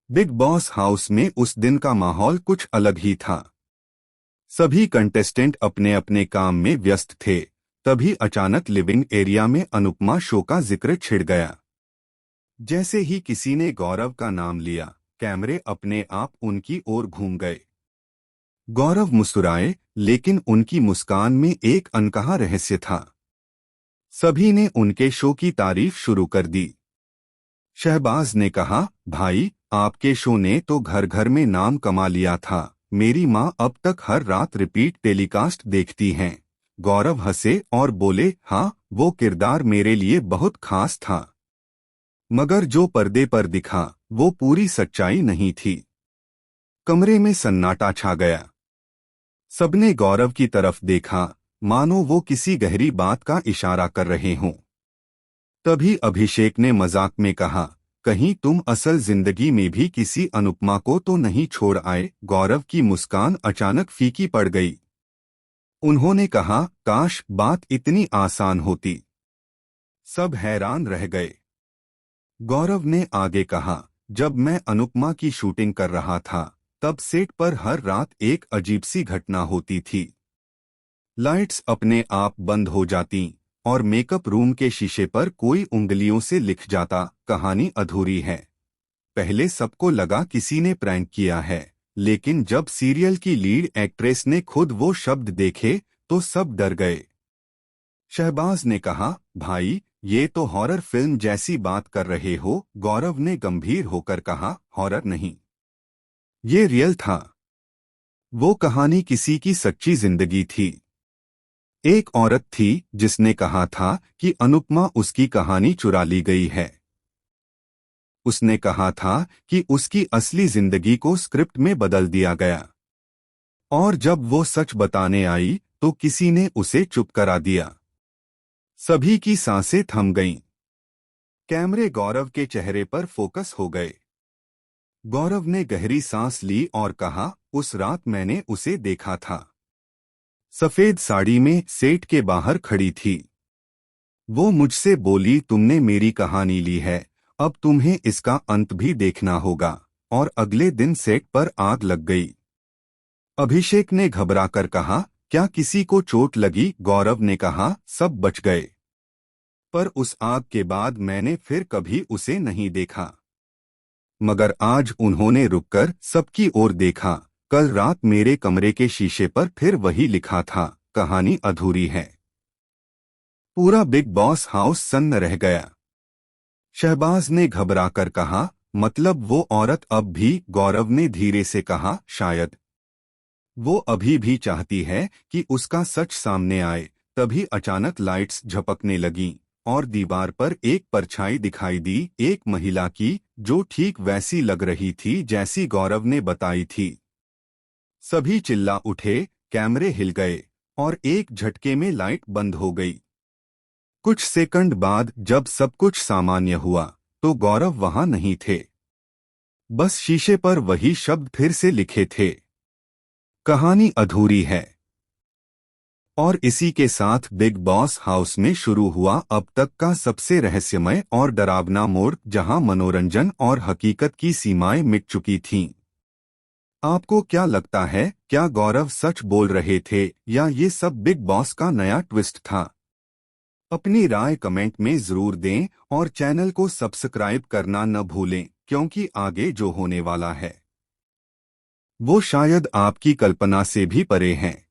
Big boss house में उस दिन का माहौल कुछ अलग ही था। सभी कंटेस्टेंट अपने अपने काम में व्यस्त थे। तभी अचानक लिविंग एरिया में अनुपमा शो का जिक्र छिड़ गया। जैसे ही किसी ने गौरव का नाम लिया, कैमरे अपने आप उनकी ओर घूम गए। गौरव मुस्कुराए, लेकिन उनकी मुस्कान में एक अनकहा रहस्य था। सभी ने उनके शो की तारीफ शुरू कर दी। शहबाज ने कहा, भाई, आपके शो ने तो घर घर में नाम कमा लिया था। मेरी माँ अब तक हर रात रिपीट टेलीकास्ट देखती हैं। गौरव हंसे और बोले, हाँ, वो किरदार मेरे लिए बहुत खास था। मगर जो पर्दे पर दिखा, वो पूरी सच्चाई नहीं थी। कमरे में सन्नाटा छा गया। सबने गौरव की तरफ देखा, मानो वो किसी गहरी बात का इशारा कर रहे हों। तभी अभिषेक ने मजाक में कहा, कहीं तुम असल जिंदगी में भी किसी अनुपमा को तो नहीं छोड़ आए। गौरव की मुस्कान अचानक फीकी पड़ गई। उन्होंने कहा, काश बात इतनी आसान होती। सब हैरान रह गए। गौरव ने आगे कहा, जब मैं अनुपमा की शूटिंग कर रहा था, तब सेट पर हर रात एक अजीब सी घटना होती थी। लाइट्स अपने आप बंद हो जाती और मेकअप रूम के शीशे पर कोई उंगलियों से लिख जाता, कहानी अधूरी है। पहले सबको लगा किसी ने प्रैंक किया है, लेकिन जब सीरियल की लीड एक्ट्रेस ने खुद वो शब्द देखे, तो सब डर गए। शहबाज ने कहा, भाई, ये तो हॉरर फिल्म जैसी बात कर रहे हो। गौरव ने गंभीर होकर कहा, हॉरर नहीं, ये रियल था। वो कहानी किसी की सच्ची जिंदगी थी। एक औरत थी जिसने कहा था कि अनुपमा उसकी कहानी चुरा ली गई है। उसने कहा था कि उसकी असली जिंदगी को स्क्रिप्ट में बदल दिया गया। और जब वो सच बताने आई, तो किसी ने उसे चुप करा दिया। सभी की सांसें थम गईं। कैमरे गौरव के चेहरे पर फोकस हो गए। गौरव ने गहरी सांस ली और कहा, उस रात मैंने उसे देखा था। सफेद साड़ी में सेट के बाहर खड़ी थी। वो मुझसे बोली, तुमने मेरी कहानी ली है, अब तुम्हें इसका अंत भी देखना होगा। और अगले दिन सेट पर आग लग गई। अभिषेक ने घबराकर कहा, क्या किसी को चोट लगी? गौरव ने कहा, सब बच गए। पर उस आग के बाद मैंने फिर कभी उसे नहीं देखा। मगर आज उन्होंने रुककर सबकी ओर देखा। कल रात मेरे कमरे के शीशे पर फिर वही लिखा था, कहानी अधूरी है। पूरा बिग बॉस हाउस सन्न रह गया। शहबाज ने घबराकर कहा, मतलब वो औरत अब भी? गौरव ने धीरे से कहा, शायद वो अभी भी चाहती है कि उसका सच सामने आए। तभी अचानक लाइट्स झपकने लगीं और दीवार पर एक परछाई दिखाई दी, एक महिला की, जो ठीक वैसी लग रही थी जैसी गौरव ने बताई थी। सभी चिल्ला उठे, कैमरे हिल गए और एक झटके में लाइट बंद हो गई। कुछ सेकंड बाद जब सब कुछ सामान्य हुआ, तो गौरव वहां नहीं थे। बस शीशे पर वही शब्द फिर से लिखे थे, कहानी अधूरी है। और इसी के साथ बिग बॉस हाउस में शुरू हुआ अब तक का सबसे रहस्यमय और डरावना मोड़, जहां मनोरंजन और हकीकत की सीमाएं मिट चुकी थीं। आपको क्या लगता है, क्या गौरव सच बोल रहे थे या ये सब बिग बॉस का नया ट्विस्ट था? अपनी राय कमेंट में जरूर दें और चैनल को सब्सक्राइब करना न भूलें, क्योंकि आगे जो होने वाला है वो शायद आपकी कल्पना से भी परे है।